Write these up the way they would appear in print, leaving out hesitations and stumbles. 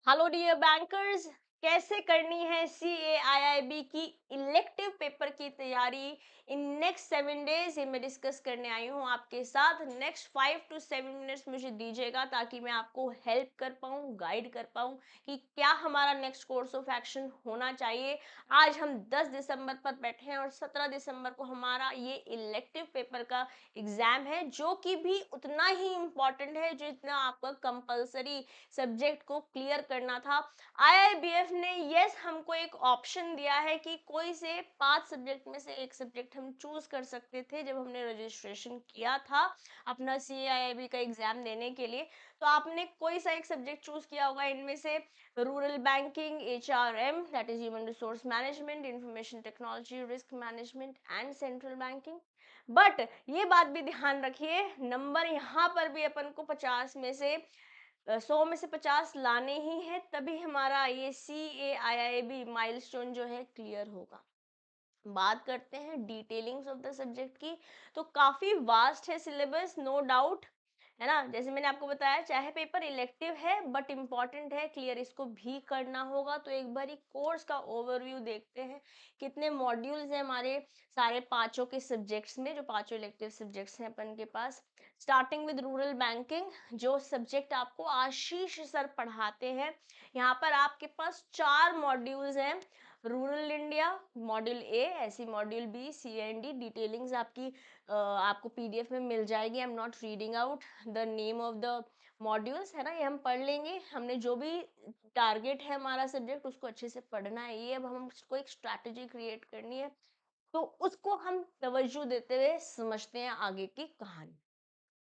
Hello dear bankers, कैसे करनी है CAIIB की इलेक्टिव पेपर की तैयारी इन नेक्स्ट 7 डेज, ये मैं डिस्कस करने आई हूँ आपके साथ। नेक्स्ट 5 to 7 मिनट्स मुझे दीजिएगा ताकि मैं आपको हेल्प कर पाऊँ, गाइड कर पाऊँ कि क्या हमारा नेक्स्ट कोर्स ऑफ एक्शन होना चाहिए। आज हम 10 दिसंबर पर बैठे हैं और 17 दिसंबर को हमारा ये इलेक्टिव पेपर का एग्जाम है, जो कि भी उतना ही इम्पॉर्टेंट है जितना आपका कंपलसरी सब्जेक्ट को क्लियर करना था। आईआईबीएफ ने यस हमको एक ऑप्शन दिया है कि कोई से 5 सब्जेक्ट में से एक सब्जेक्ट हम चूज कर सकते थे जब हमने रजिस्ट्रेशन किया था अपना CAIIB का एग्जाम देने के लिए। तो आपने कोई सा एक सब्जेक्ट चूज किया होगा इनमें से, rural banking, HRM that is human resource management, information technology, risk management and central banking. But ये बात भी ध्यान रखिए, नंबर यहाँ पर भी अपन को 50 में से 100 में से 50 लाने ही है, तभी हमारा ये CAIIB माइलस्टोन जो है क्लियर होगा। बात करते हैं डिटेलिंग्स ऑफ द सब्जेक्ट की, तो काफी वास्ट है सिलेबस, नो डाउट, है ना। जैसे मैंने आपको बताया, चाहे पेपर इलेक्टिव है बट इम्पॉर्टेंट है, क्लियर इसको भी करना होगा। तो एक बार कोर्स का ओवरव्यू देखते हैं, कितने मॉड्यूल्स हैं हमारे सारे पांचों के सब्जेक्ट्स में, जो पांचों इलेक्टिव सब्जेक्ट्स हैं अपन के पास। स्टार्टिंग विद रूरल बैंकिंग, जो सब्जेक्ट आपको आशीष सर पढ़ाते हैं। यहाँ पर आपके पास 4 मॉड्यूल्स हैं। रूरल इंडिया मॉड्यूल ए, ऐसी मॉड्यूल बी, C&D डिटेलिंग्स आपकी आपको PDF में मिल जाएगी। I am not reading out the name of the modules, है ना, ये हम पढ़ लेंगे। हमने जो भी टारगेट है हमारा सब्जेक्ट, उसको अच्छे से पढ़ना है। ये अब हम उसको एक स्ट्रैटेजी क्रिएट करनी है, तो उसको हम तवज्जो देते हुए समझते हैं आगे की कहानी।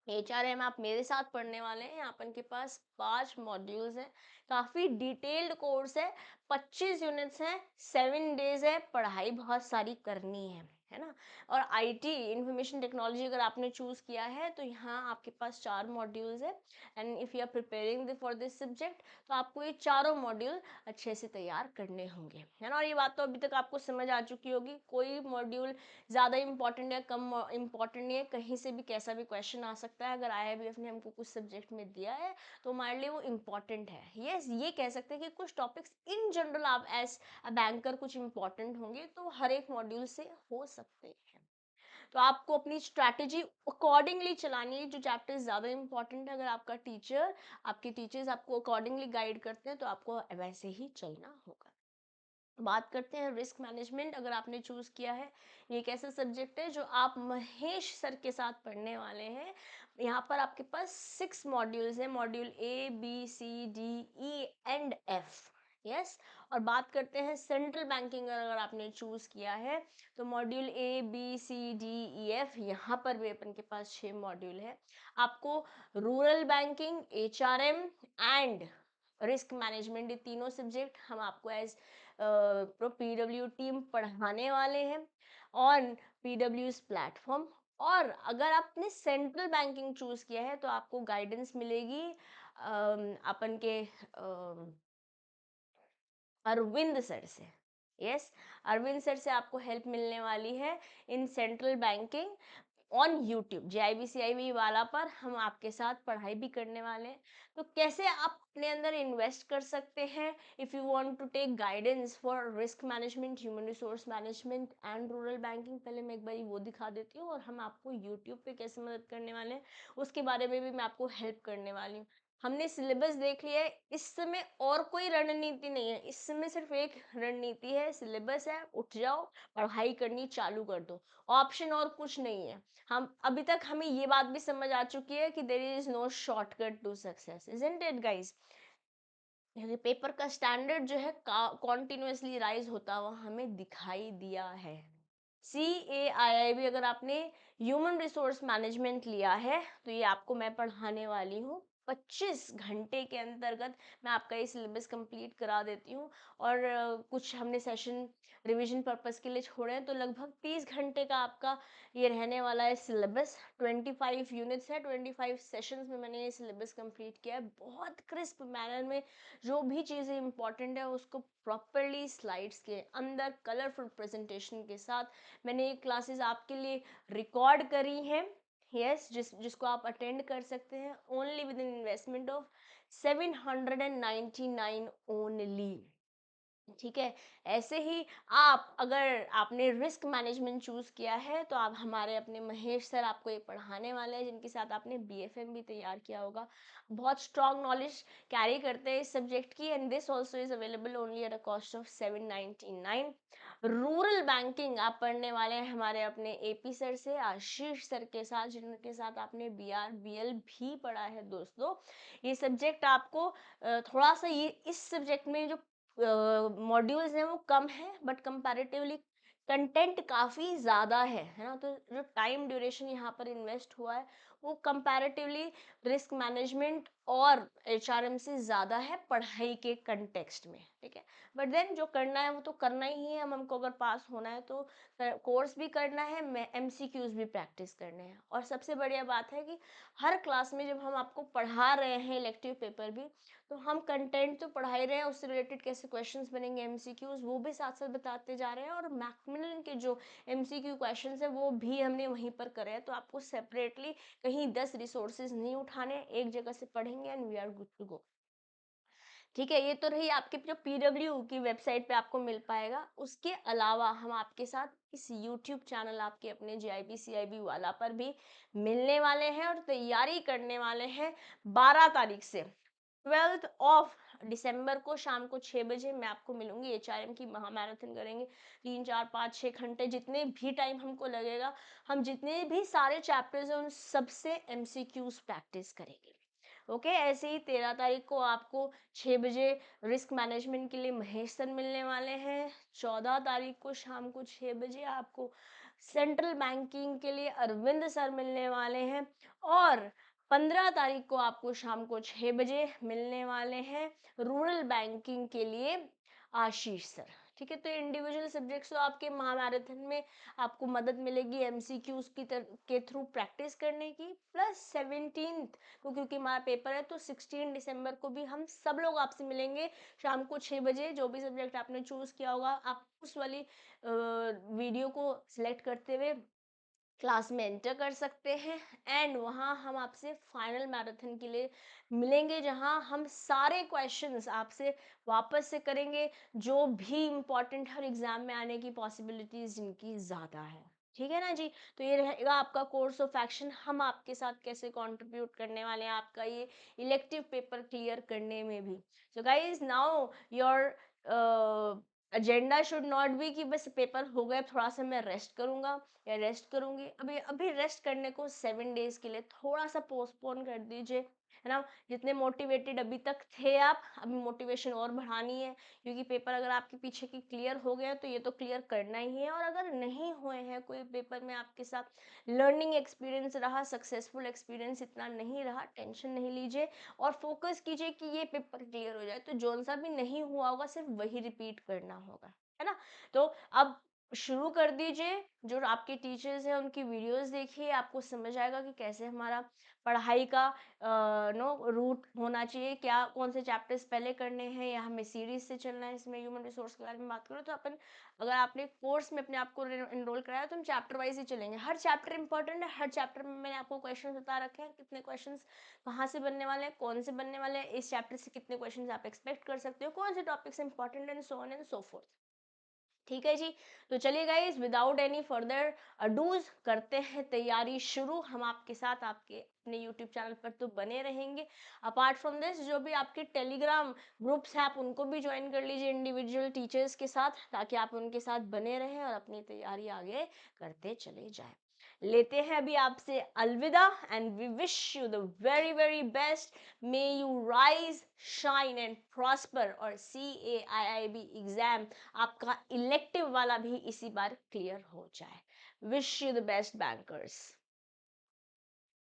HRM आप मेरे साथ पढ़ने वाले हैं। यहाँ अपन के पास 5 मॉड्यूल्स हैं, काफी डिटेल्ड कोर्स है, 25 यूनिट्स हैं, 7 डेज है, पढ़ाई बहुत सारी करनी है ना। और IT इंफॉर्मेशन टेक्नोलॉजी अगर आपने चूज किया है तो यहाँ आपके पास 4 मॉड्यूल्स है। And if you are preparing for this subject, तो आपको ये चारों मॉड्यूल अच्छे से तैयार करने होंगे, है ना। और ये बात तो अभी तक आपको समझ आ चुकी होगी, कोई मॉड्यूल ज़्यादा इंपॉर्टेंट या कम इंपॉर्टेंट नहीं है, कहीं से भी कैसा भी क्वेश्चन आ सकता है। अगर IIBF ने हमको कुछ सब्जेक्ट में दिया है तो हमारे लिए वो इम्पॉर्टेंट है। यस, ये कह सकते हैं कि कुछ टॉपिक्स इन जनरल आप एज अ बैंकर कुछ इंपॉर्टेंट होंगे, तो हर एक मॉड्यूल से हो सकते हैं। तो आपको अपनी स्ट्रैटेजी अकॉर्डिंगली चलानी है। जो चैप्टर ज़्यादा इंपॉर्टेंट है, अगर आपका टीचर, आपके टीचर्स आपको अकॉर्डिंगली गाइड करते हैं, तो आपको वैसे ही चलना होगा। बात करते हैं रिस्क मैनेजमेंट, अगर आपने चूज किया है, ये एक ऐसा सब्जेक्ट है जो आप महेश सर के साथ पढ़ने वाले हैं। यहाँ पर आपके पास 6 मॉड्यूल्स हैं, module A B C D E and F। Yes. और बात करते हैं सेंट्रल बैंकिंग, अगर आपने चूज किया है तो module A B C D E F, यहाँ पर भी अपन के पास 6 मॉड्यूल है। आपको rural banking, HRM and risk management, ये तीनों सब्जेक्ट हम आपको एज प्रो PW टीम पढ़ाने वाले हैं ऑन PW's प्लेटफॉर्म। और अगर आपने सेंट्रल बैंकिंग चूज किया है तो आपको गाइडेंस मिलेगी अपन के अरविंद सर से। यस, अरविंद सर से आपको हेल्प मिलने वाली है in central banking on YouTube. JIB वाला पर हम आपके साथ पढ़ाई भी करने वाले हैं। तो कैसे आप अपने अंदर इन्वेस्ट कर सकते हैं, if you want to take guidance for risk management, human resource management and rural banking, पहले मैं एक बार वो दिखा देती हूँ। और हम आपको यूट्यूब पे कैसे मदद करने वाले हैं, उसके बारे में भी मैं आपको हेल्प करने वाली हूँ। हमने सिलेबस देख लिया है, इस समय और कोई रणनीति नहीं है, इस समय सिर्फ एक रणनीति है, सिलेबस है, उठ जाओ, पढ़ाई करनी चालू कर दो। ऑप्शन और कुछ नहीं है। हम अभी तक हमें ये बात भी समझ आ चुकी है कि there is no shortcut to success, isn't it guys. Paper का स्टैंडर्ड जो है कॉन्टिन्यूसली राइज होता हुआ हमें दिखाई दिया है। CAIIB, अगर आपने ह्यूमन रिसोर्स मैनेजमेंट लिया है तो ये आपको मैं पढ़ाने वाली हूँ 25 घंटे के अंतर्गत। मैं आपका ये सिलेबस कंप्लीट करा देती हूँ। और कुछ हमने सेशन रिवीजन पर्पस के लिए छोड़े हैं, तो लगभग 30 घंटे का आपका ये रहने वाला है सिलेबस। 25 यूनिट्स है, 25 सेशंस में मैंने ये सिलेबस कंप्लीट किया है, बहुत क्रिस्प मैनर में। जो भी चीज़ें इंपॉर्टेंट है उसको प्रॉपरली स्लाइड्स के अंदर कलरफुल प्रेजेंटेशन के साथ मैंने ये क्लासेस आपके लिए रिकॉर्ड करी हैं। यस, जिसको आप अटेंड कर सकते हैं only with in investment of 799 only. ठीक है। ऐसे ही आप, अगर आपने रिस्क मैनेजमेंट चूज किया है तो आप हमारे अपने महेश सर आपको ये पढ़ाने वाले हैं, जिनके साथ आपने बीएफएम भी तैयार किया होगा। बहुत स्ट्रॉन्ग नॉलेज कैरी करते हैं इस सब्जेक्ट की, and this also is available only at a cost of 799। Rural banking आप पढ़ने वाले हैं हमारे अपने एपी सर से, आशीष सर के साथ, जिनके साथ आपने बीआर बीएल भी पढ़ा है दोस्तों। ये सब्जेक्ट आपको थोड़ा सा, ये इस सब्जेक्ट में जो मॉड्यूल्स हैं वो कम है, बट कंपैरेटिवली कंटेंट काफ़ी ज़्यादा है ना। तो जो टाइम ड्यूरेशन यहाँ पर इन्वेस्ट हुआ है वो कंपैरेटिवली रिस्क मैनेजमेंट और एचआरएम से ज़्यादा है पढ़ाई के कंटेक्स्ट में। ठीक है, बट देन जो करना है वो तो करना ही है। हमको अगर पास होना है तो कोर्स भी करना है, एमसीक्यूज भी प्रैक्टिस करने हैं। और सबसे बढ़िया बात है कि हर क्लास में जब हम आपको पढ़ा रहे हैं इलेक्टिव पेपर भी, तो हम कंटेंट तो पढ़ा ही रहे हैं, उससे रिलेटेड कैसे क्वेश्चंस बनेंगे एमसीक्यूज वो भी साथ साथ बताते जा रहे हैं, और मैकमिलन के जो एमसीक्यू क्वेश्चंस है वो भी हमने वहीं पर करे हैं। तो आपको सेपरेटली कहीं 10 रिसोर्सेज नहीं उठाने, एक जगह से पढ़ेंगे and we are good to go. ठीक है, ये तो रही आपके जो पीडब्ल्यू की वेबसाइट पे आपको मिल पाएगा। उसके अलावा हम आपके साथ इस यूट्यूब चैनल आपके अपने जीआईबी सीआईबी वाला पर भी मिलने वाले हैं और तैयारी करने वाले हैं 12 तारीख से। 12 दिसंबर को शाम को 6 बजे मैं आपको मिलूंगी। एचआरएम की महा मैराथन करेंगे, 3 4 5 6 घंटे जितने भी टाइम हमको लगेगा, हम जितने भी सारे चैप्टर्स हैं उन सबसे एमसीक्यूज प्रैक्टिस करेंगे। ओके, ऐसे ही 13 तारीख को आपको 6 बजे रिस्क मैनेजमेंट के लिए महेश सर मिलने वाले हैं। 14 तारीख को शाम को 6 बजे आपको सेंट्रल बैंकिंग के लिए अरविंद सर मिलने वाले हैं। और 15 तारीख को आपको शाम को 6 बजे मिलने वाले हैं रूरल बैंकिंग के लिए आशीष सर। ठीक है, तो इंडिविजुअल सब्जेक्ट्स तो आपके महामैराथन में आपको मदद मिलेगी एमसीक्यूज के थ्रू प्रैक्टिस करने की, प्लस 17th को क्योंकि हमारा पेपर है तो 16 दिसंबर को भी हम सब लोग आपसे मिलेंगे शाम को 6 बजे। जो भी सब्जेक्ट आपने चूज किया होगा आप उस वाली वीडियो को सिलेक्ट करते हुए क्लास में एंटर कर सकते हैं, एंड वहाँ हम आपसे फाइनल मैराथन के लिए मिलेंगे, जहाँ हम सारे क्वेश्चंस आपसे वापस से करेंगे जो भी इम्पोर्टेंट है और एग्जाम में आने की पॉसिबिलिटीज जिनकी ज़्यादा है। ठीक है ना जी। तो ये रहेगा आपका कोर्स ऑफ एक्शन, हम आपके साथ कैसे कंट्रीब्यूट करने वाले हैं आपका ये इलेक्टिव पेपर क्लियर करने में भी। So guys, now your agenda should not be कि बस पेपर हो गए थोड़ा सा मैं रेस्ट करूंगा या रेस्ट करूंगी। अभी अभी रेस्ट करने को 7 डेज के लिए थोड़ा सा पोस्टपोन कर दीजिए, है ना। जितने मोटिवेटेड अभी तक थे आप, अभी मोटिवेशन और बढ़ानी है, क्योंकि पेपर अगर आपके पीछे की क्लियर हो गया तो ये तो क्लियर करना ही है। और अगर नहीं हुए हैं कोई पेपर में आपके साथ लर्निंग एक्सपीरियंस रहा, सक्सेसफुल एक्सपीरियंस इतना नहीं रहा, टेंशन नहीं लीजिए और फोकस कीजिए कि ये पेपर क्लियर हो जाए। तो जौन सा भी नहीं हुआ होगा सिर्फ वही रिपीट करना होगा, है ना। तो अब शुरू कर दीजिए, जो आपके टीचर्स हैं उनकी वीडियोस देखिए, आपको समझ आएगा कि कैसे हमारा पढ़ाई का नो रूट होना चाहिए, क्या कौन से चैप्टर्स पहले करने हैं या हमें सीरीज से चलना है। इसमें ह्यूमन रिसोर्स के बारे में बात करो तो अपन, अगर आपने कोर्स में अपने आप को एनरोल कराया तो हम चैप्टर वाइज ही चलेंगे। हर चैप्टर इंपॉर्टेंट है, हर चैप्टर में मैंने आपको क्वेश्चन बता रखे हैं, कितने क्वेश्चन कहाँ से बनने वाले हैं, कौन से बनने वाले हैं, इस चैप्टर से कितने क्वेश्चन आप एक्सपेक्ट कर सकते हो, कौन से topics important and so on and so fourth. ठीक है जी। तो चलिए गाइस, विदाउट एनी फर्दर अडूज करते हैं तैयारी शुरू। हम आपके साथ आपके अपने यूट्यूब चैनल पर तो बने रहेंगे। अपार्ट फ्रॉम दिस, जो भी आपके टेलीग्राम ग्रुप्स हैं आप उनको भी ज्वाइन कर लीजिए इंडिविजुअल टीचर्स के साथ, ताकि आप उनके साथ बने रहें और अपनी तैयारी आगे करते चले जाएं। लेते हैं अभी आपसे अलविदा, and we wish you the very very best. May you rise, shine and prosper, और CAIIB एग्जाम आपका इलेक्टिव वाला भी इसी बार क्लियर हो जाए। Wish you the best bankers.